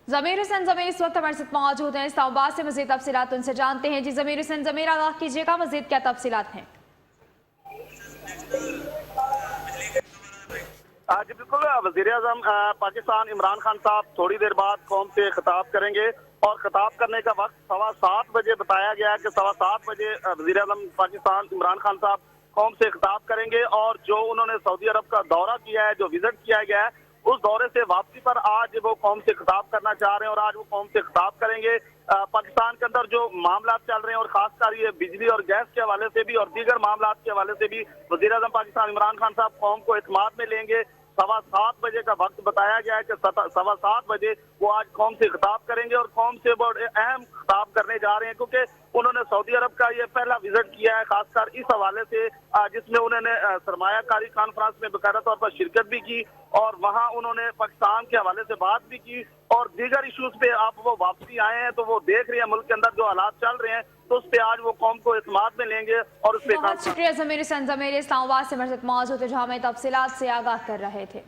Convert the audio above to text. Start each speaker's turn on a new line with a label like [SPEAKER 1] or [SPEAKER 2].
[SPEAKER 1] ज़मीर हुसैन ज़मीर इस वक्त हमारे साथ मौजूद हैं। इस्लामाबाद से मज़ीद तफसीलात उनसे जानते हैं। जी ज़मीर हुसैन ज़मीर, आगाह कीजिएगा, मज़ीद क्या तफसीलात हैं?
[SPEAKER 2] जी बिल्कुल, वज़ीर-ए-आज़म पाकिस्तान इमरान खान साहब थोड़ी देर बाद कौम से खिताब करेंगे और खिताब करने का वक्त 7:15 बजे बताया गया है कि 7:15 बजे वज़ीर-ए-आज़म पाकिस्तान इमरान खान साहब कौम से खिताब करेंगे। और जो उन्होंने सऊदी अरब का दौरा किया है, जो विजिट किया गया है, उस दौरे से वापसी पर आज वो कौम से खिताब करना चाह रहे हैं और आज वो कौम से खिताब करेंगे। पाकिस्तान के अंदर जो मामला चल रहे हैं और खासकर ये बिजली और गैस के हवाले से भी और दीगर मामला के हवाले से भी वज़ीर-ए-आज़म पाकिस्तान इमरान खान साहब कौम को इत्मीनान में लेंगे। 7:15 बजे का वक्त बताया गया है कि 7:15 बजे वो आज कौम से खिताब करेंगे और कौम से बड़े अहम खिताब करने जा रहे हैं, क्योंकि उन्होंने सऊदी अरब का ये पहला विजिट किया है, खासकर इस हवाले से जिसमें उन्होंने सरमायाकारी कॉन्फ्रेंस में बाकायदा तौर पर शिरकत भी की और वहां उन्होंने पाकिस्तान के हवाले से बात भी की और दीगर इशूज पे आप वो वापसी आए हैं तो वो देख रहे हैं मुल्क के अंदर जो हालात चल रहे हैं, तो उस पे आज वो कौम को इत्मीनान में लेंगे और उस पे
[SPEAKER 1] बहुत शुक्रिया ज़मीर हुसैन ज़मीर, इस्लामाबाद से हमारे साथ मौजूद है, जहां हमें तफसीलात से आगाह कर रहे थे।